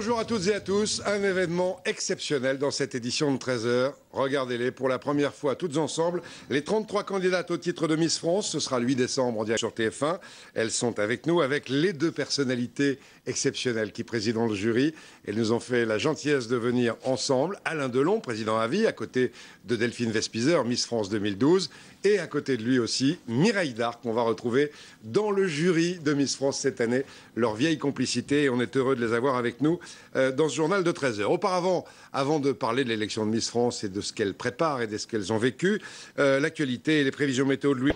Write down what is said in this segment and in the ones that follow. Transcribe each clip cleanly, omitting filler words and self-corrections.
Bonjour à toutes et à tous, un événement exceptionnel dans cette édition de 13h. Regardez-les, pour la première fois toutes ensemble, les 33 candidates au titre de Miss France. Ce sera le 8 décembre en direct sur TF1. Elles sont avec nous, avec les deux personnalités exceptionnelles qui président le jury. Elles nous ont fait la gentillesse de venir ensemble. Alain Delon, président à vie, à côté de Delphine Vespizer, Miss France 2012. Et à côté de lui aussi, Mireille Darc, qu'on va retrouver dans le jury de Miss France cette année. Leur vieille complicité, et on est heureux de les avoir avec nous dans ce journal de 13h. Auparavant, avant de parler de l'élection de Miss France et de ce qu'elles préparent et de ce qu'elles ont vécu, l'actualité et les prévisions météo de lui.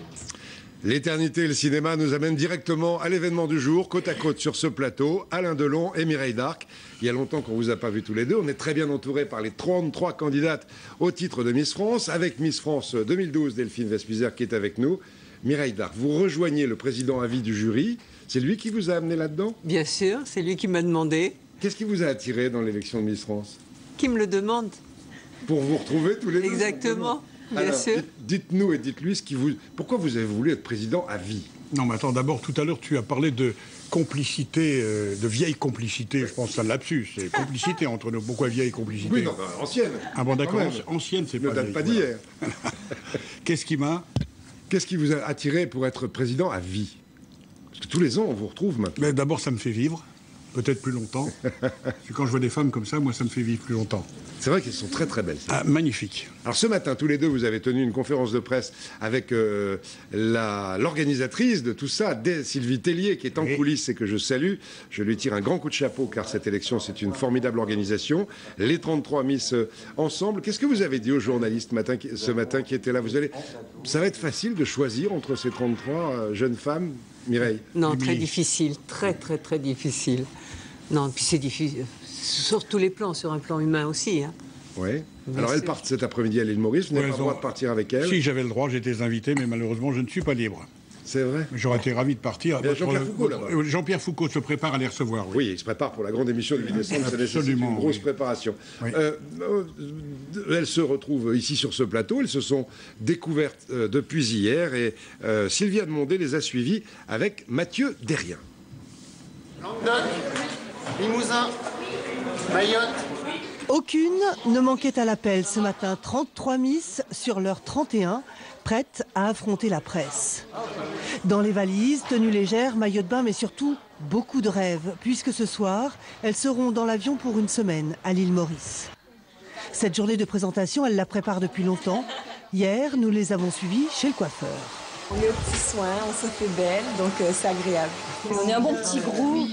L'éternité et le cinéma nous amènent directement à l'événement du jour, côte à côte sur ce plateau, Alain Delon et Mireille Darc. Il y a longtemps qu'on ne vous a pas vus tous les deux. On est très bien entourés par les 33 candidates au titre de Miss France, avec Miss France 2012, Delphine Vespizer, qui est avec nous. Mireille Darc, vous rejoignez le président à vie du jury. C'est lui qui vous a amené là-dedans? Bien sûr, c'est lui qui m'a demandé. Qu'est-ce qui vous a attiré dans l'élection de Miss France? Qui me le demande? Pour vous retrouver tous les deux? Exactement, bien sûr. Dites-nous et dites-lui pourquoi vous avez voulu être président à vie? Non, mais attends, d'abord, tout à l'heure, tu as parlé de complicité, de vieille complicité. Je pense que c'est un lapsus. C'est complicité entre nous. Pourquoi vieille complicité? Oui, non, ancienne. Ah bon, d'accord, ancienne, c'est pas vieille. Ne date pas d'hier. Qu'est-ce qui vous a attiré pour être président à vie? Parce que tous les ans, on vous retrouve maintenant. D'abord, ça me fait vivre. Peut-être plus longtemps. Quand je vois des femmes comme ça, moi, ça me fait vivre plus longtemps. C'est vrai qu'elles sont très très belles. Ah, magnifique. Alors ce matin, tous les deux, vous avez tenu une conférence de presse avec l'organisatrice de tout ça, Sylvie Tellier, qui est en coulisses et que je salue. Je lui tire un grand coup de chapeau, car cette élection, c'est une formidable organisation. Les 33 Miss ensemble. Qu'est-ce que vous avez dit aux journalistes ce matin qui étaient là? Ça va être facile de choisir entre ces 33 jeunes femmes, Mireille? Non, très difficile. Très, très, très difficile. Non, puis c'est difficile. Sur tous les plans, sur un plan humain aussi. Hein. Oui. Alors elles partent cet après-midi à l'île Maurice. Vous n'avez pas le droit de partir avec elles? Si, j'avais le droit, j'étais invité, mais malheureusement, je ne suis pas libre. C'est vrai? J'aurais été ravi de partir. Jean-Pierre Foucault, là-bas. Jean-Pierre Foucault se prépare à les recevoir. Oui, il se prépare pour la grande émission du 8 décembre. Ça nécessite une grosse préparation. Oui. Elles se retrouvent ici sur ce plateau. Elles se sont découvertes depuis hier. Et Sylvia Demondé les a suivies avec Mathieu Derrien. Languedoc, Limousin, Mayotte. Aucune ne manquait à l'appel ce matin. 33 Miss sur leur 31, prêtes à affronter la presse. Dans les valises, tenues légères, maillots de bain, mais surtout beaucoup de rêves, puisque ce soir, elles seront dans l'avion pour une semaine à l'île Maurice. Cette journée de présentation, elles la préparent depuis longtemps. Hier, nous les avons suivies chez le coiffeur. On est aux petits soins, on se fait belle, donc c'est agréable. On est un bon petit groupe,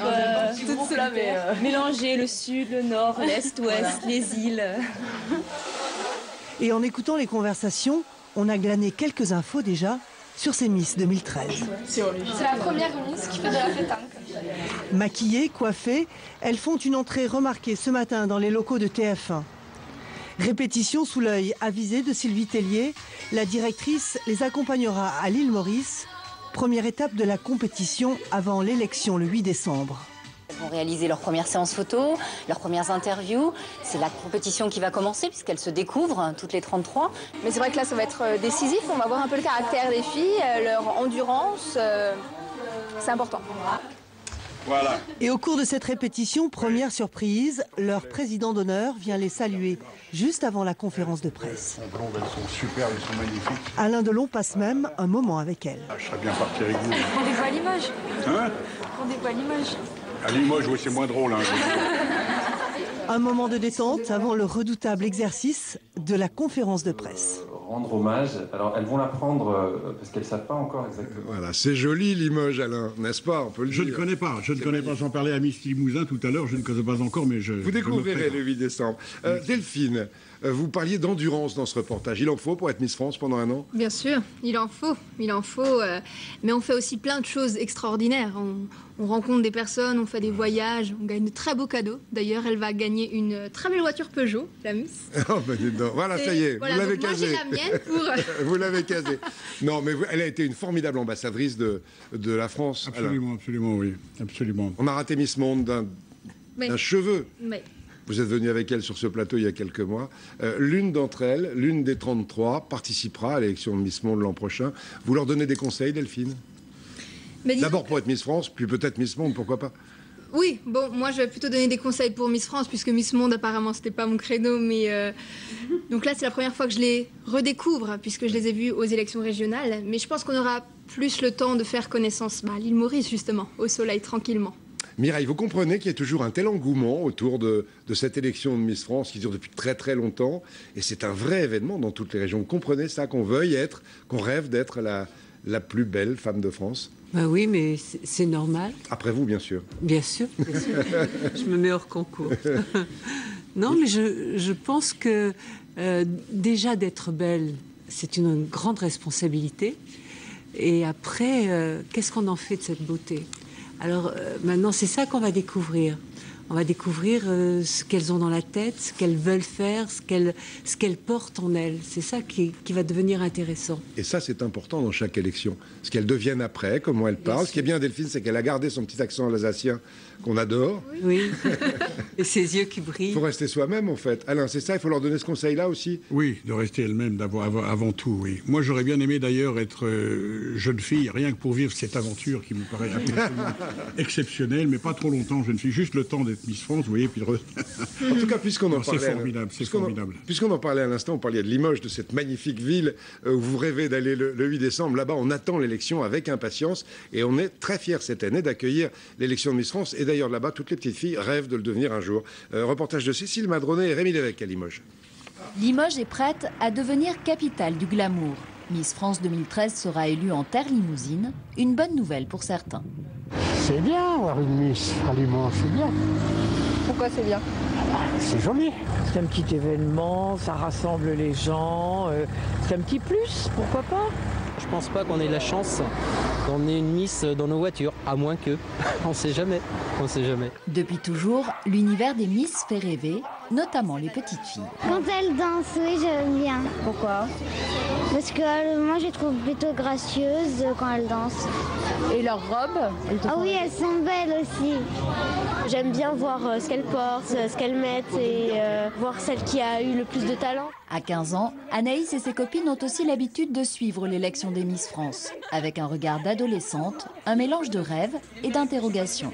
mélanger le sud, le nord, l'est, l'ouest, les îles. Et en écoutant les conversations, on a glané quelques infos déjà sur ces Miss 2013. C'est la première Miss qui fait de la pétanque. Maquillées, coiffées, elles font une entrée remarquée ce matin dans les locaux de TF1. Répétition sous l'œil avisé de Sylvie Tellier, la directrice les accompagnera à l'île Maurice, première étape de la compétition avant l'élection le 8 décembre. Elles vont réaliser leur première séance photo, leurs premières interviews. C'est la compétition qui va commencer puisqu'elles se découvrent, toutes les 33. Mais c'est vrai que là, ça va être décisif. On va voir un peu le caractère des filles, leur endurance. C'est important. Voilà. Et au cours de cette répétition, première surprise, leur président d'honneur vient les saluer juste avant la conférence de presse. Elles sont super, elles sont magnifiques. Alain Delon passe même un moment avec elles. Je serais bien parti avec vous. Rendez-vous à Limoges. Hein? Rendez-vous à Limoges. À Limoges, oui, c'est moins drôle. Hein, un moment de détente avant le redoutable exercice de la conférence de presse. Rendre hommage. Alors, elles vont l'apprendre parce qu'elles ne savent pas encore exactement. Voilà, c'est joli Limoges, Alain, n'est-ce pas? On peut le dire. Je ne connais pas, j'en parlais à Miss Limousin tout à l'heure, je ne connais pas encore, mais Vous découvrirez le 8 décembre. Delphine, vous parliez d'endurance dans ce reportage. Il en faut pour être Miss France pendant un an? Bien sûr, il en faut. Mais on fait aussi plein de choses extraordinaires. On rencontre des personnes, on fait des voyages, on gagne de très beaux cadeaux. D'ailleurs, elle va gagner une très belle voiture Peugeot, la Miss. Oh, bah dis donc. Voilà, ça y est, voilà, vous l'avez casé. Moi, j'ai la mienne pour... Vous l'avez casé. Non, mais elle a été une formidable ambassadrice de la France. Absolument, absolument, oui. Absolument. On a raté Miss Monde d'un cheveu. Oui. Vous êtes venu avec elle sur ce plateau il y a quelques mois. L'une d'entre elles, l'une des 33, participera à l'élection de Miss Monde l'an prochain. Vous leur donnez des conseils, Delphine? D'abord pour être Miss France, puis peut-être Miss Monde, pourquoi pas? Oui, bon, moi je vais plutôt donner des conseils pour Miss France, puisque Miss Monde, apparemment, c'était pas mon créneau, mais... Donc là, c'est la première fois que je les redécouvre, puisque je les ai vus aux élections régionales. Mais je pense qu'on aura plus le temps de faire connaissance à l'île Maurice, justement, au soleil, tranquillement. Mireille, vous comprenez qu'il y a toujours un tel engouement autour de cette élection de Miss France qui dure depuis très très longtemps. Et c'est un vrai événement dans toutes les régions. Vous comprenez ça, qu'on veuille être, qu'on rêve d'être la plus belle femme de France? Ben oui, mais c'est normal. Après vous, bien sûr. Bien sûr, bien sûr. Je me mets hors concours. Non, mais je pense que déjà d'être belle, c'est une grande responsabilité. Et après, qu'est-ce qu'on en fait de cette beauté? Alors maintenant, c'est ça qu'on va découvrir. On va découvrir ce qu'elles ont dans la tête, ce qu'elles veulent faire, ce qu'elles portent en elles. C'est ça qui va devenir intéressant. Et ça, c'est important dans chaque élection. Ce qu'elles deviennent après, comment elles parlent. Ce qui est bien, Delphine, c'est qu'elle a gardé son petit accent alsacien qu'on adore. Oui. Et ses yeux qui brillent. Il faut rester soi-même, en fait. Alain, c'est ça, il faut leur donner ce conseil-là aussi? Oui, de rester elle-même avant tout, oui. Moi, j'aurais bien aimé d'ailleurs être jeune fille, rien que pour vivre cette aventure qui me paraît absolument exceptionnelle, mais pas trop longtemps jeune fille, juste le temps d'être Miss France, vous voyez, puis En tout cas, puisqu'on en parlait... C'est formidable, c'est formidable. Puisqu'on en parlait à l'instant, on parlait de Limoges, de cette magnifique ville où vous rêvez d'aller le 8 décembre. Là-bas, on attend l'élection avec impatience et on est très fiers cette année d'accueillir l'élection de Miss France. Et d'ailleurs, là-bas, toutes les petites filles rêvent de le devenir un jour. Reportage de Cécile Madronet et Rémi Lévesque à Limoges. Limoges est prête à devenir capitale du glamour. Miss France 2013 sera élue en terre limousine. Une bonne nouvelle pour certains. C'est bien avoir une Miss à Limoges, c'est bien. Pourquoi c'est bien? C'est joli. C'est un petit événement, ça rassemble les gens, c'est un petit plus, pourquoi pas? Je pense pas qu'on ait la chance d'emmener une Miss dans nos voitures, à moins que. On sait jamais, on sait jamais. Depuis toujours, l'univers des Miss fait rêver, notamment les petites filles. Quand elles dansent, oui, j'aime bien. Pourquoi? Parce que moi, je les trouve plutôt gracieuses quand elles dansent. Et leurs robes? Ah oui, elles sont belles aussi. J'aime bien voir ce qu'elles portent, ce qu'elles mettent et voir celle qui a eu le plus de talent. À 15 ans, Anaïs et ses copines ont aussi l'habitude de suivre l'élection des Miss France, avec un regard d'adolescente, un mélange de rêve et d'interrogation.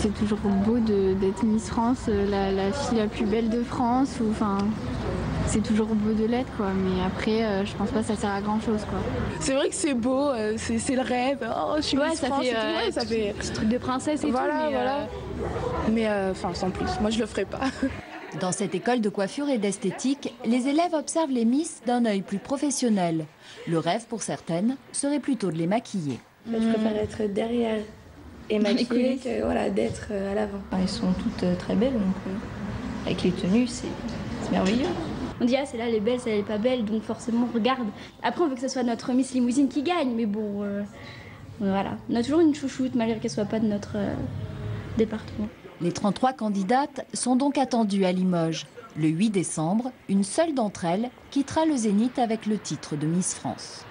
C'est toujours beau d'être Miss France, la fille la plus belle de France, c'est toujours beau de l'être, quoi. Mais après, je pense pas que ça sert à grand chose, quoi. C'est vrai que c'est beau, c'est le rêve. Oh, je suis Miss France, ça fait petit truc de princesse et voilà, tout. Mais sans plus, moi je le ferai pas. Dans cette école de coiffure et d'esthétique, les élèves observent les Miss d'un œil plus professionnel. Le rêve, pour certaines, serait plutôt de les maquiller. Je préfère être derrière et maquiller que d'être à l'avant. Elles sont toutes très belles, donc avec les tenues, c'est merveilleux. On dit, ah, celle-là, elle est belle, celle-là, elle est pas belle, donc forcément, on regarde. Après, on veut que ce soit notre Miss Limousine qui gagne, mais bon, voilà. On a toujours une chouchoute, malgré qu'elle soit pas de notre département. Les 33 candidates sont donc attendues à Limoges. Le 8 décembre, une seule d'entre elles quittera le Zénith avec le titre de Miss France.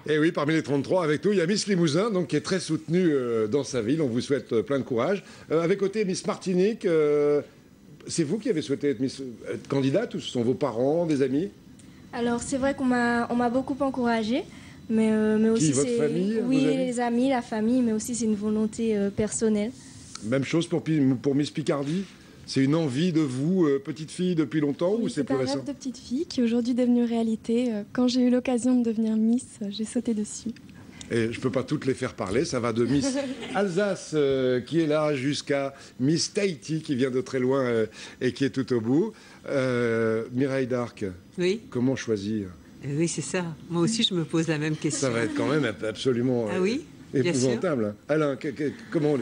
Et oui, parmi les 33, avec nous, il y a Miss Limousin, donc, qui est très soutenue dans sa ville. On vous souhaite plein de courage. Avec côté Miss Martinique, c'est vous qui avez souhaité être candidate ou ce sont vos parents, des amis? Alors, c'est vrai qu'on m'a beaucoup encouragée. Mais aussi, votre famille? Oui, les amis, la famille, mais aussi c'est une volonté personnelle. Même chose pour Miss Picardie? C'est une envie de vous, petite fille, depuis longtemps ou c'est plus récent? C'est un rêve de petite fille qui est aujourd'hui devenu réalité. Quand j'ai eu l'occasion de devenir Miss, j'ai sauté dessus. Et je ne peux pas toutes les faire parler, ça va de Miss Alsace qui est là jusqu'à Miss Tahiti qui vient de très loin et qui est tout au bout. Mireille Darc, oui. Comment choisir? Oui, c'est ça. Moi aussi, je me pose la même question. Ça va être quand même absolument épouvantable. Alain,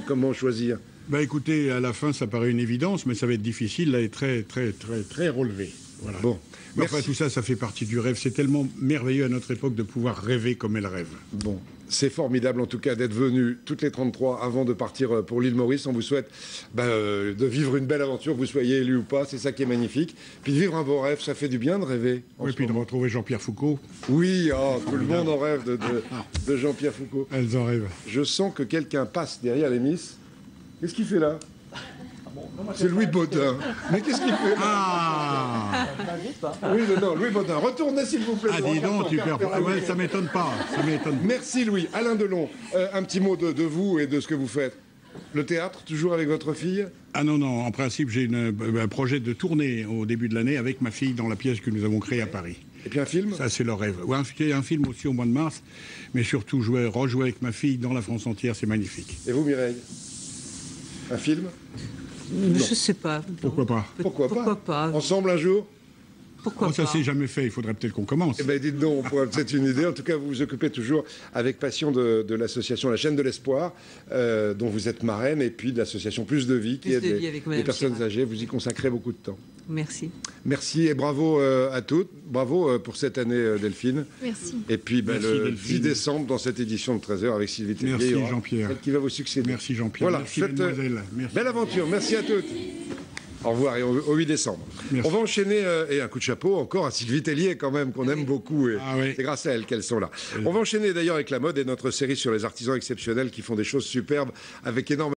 comment choisir? Écoutez, à la fin, ça paraît une évidence, mais ça va être difficile, là, et très, très, très, très relevé. Voilà. Bon. Mais enfin, tout ça, ça fait partie du rêve. C'est tellement merveilleux à notre époque de pouvoir rêver comme elle rêve. Bon, c'est formidable en tout cas d'être venus toutes les 33 avant de partir pour l'île Maurice. On vous souhaite de vivre une belle aventure, que vous soyez élu ou pas, c'est ça qui est magnifique. Puis de vivre un beau rêve, ça fait du bien de rêver. Oui, puis de retrouver Jean-Pierre Foucault. Oui, tout le monde en rêve de Jean-Pierre Foucault. Elles en rêvent. Je sens que quelqu'un passe derrière les Miss. Qu'est-ce qu'il fait là? C'est Louis Baudin. Mais qu'est-ce qu'il fait? Oui, non, Louis Baudin. Retournez, s'il vous plaît. Ah, dis donc, ouais, ça m'étonne pas. Ça m'étonne. Merci, Louis. Alain Delon, un petit mot de vous et de ce que vous faites. Le théâtre, toujours avec votre fille? Ah non, non, en principe, j'ai un projet de tournée au début de l'année avec ma fille dans la pièce que nous avons créée à Paris. Et puis un film? Ça, c'est le rêve. Ouais, un film aussi au mois de mars, mais surtout rejouer avec ma fille dans la France entière, c'est magnifique. Et vous, Mireille? Un film? Je ne sais pas. Pourquoi pas? Pourquoi pas? Ensemble un jour? Pourquoi pas? Ça s'est jamais fait, il faudrait peut-être qu'on commence. Eh bien, dites donc, on pourrait peut-être une idée. En tout cas, vous vous occupez toujours avec passion de l'association La Chaîne de l'Espoir, dont vous êtes marraine, et puis de l'association Plus de Vie, qui aide les personnes âgées. Vous y consacrez beaucoup de temps. Merci. Merci et bravo à toutes. Bravo pour cette année, Delphine. Merci. Et puis Merci, le Delphine. 10 décembre, dans cette édition de 13h, avec Sylvie Tellier. Merci, il y aura Jean-Pierre. Celle qui va vous succéder. Merci, Jean-Pierre. Voilà, Merci, mademoiselle. Merci. Belle aventure. Merci à toutes. Au revoir et au 8 décembre. Merci. On va enchaîner, et un coup de chapeau encore à Sylvie Tellier quand même, qu'on aime beaucoup. Et c'est grâce à elle qu'elles sont là. On va enchaîner d'ailleurs avec la mode et notre série sur les artisans exceptionnels qui font des choses superbes avec énormément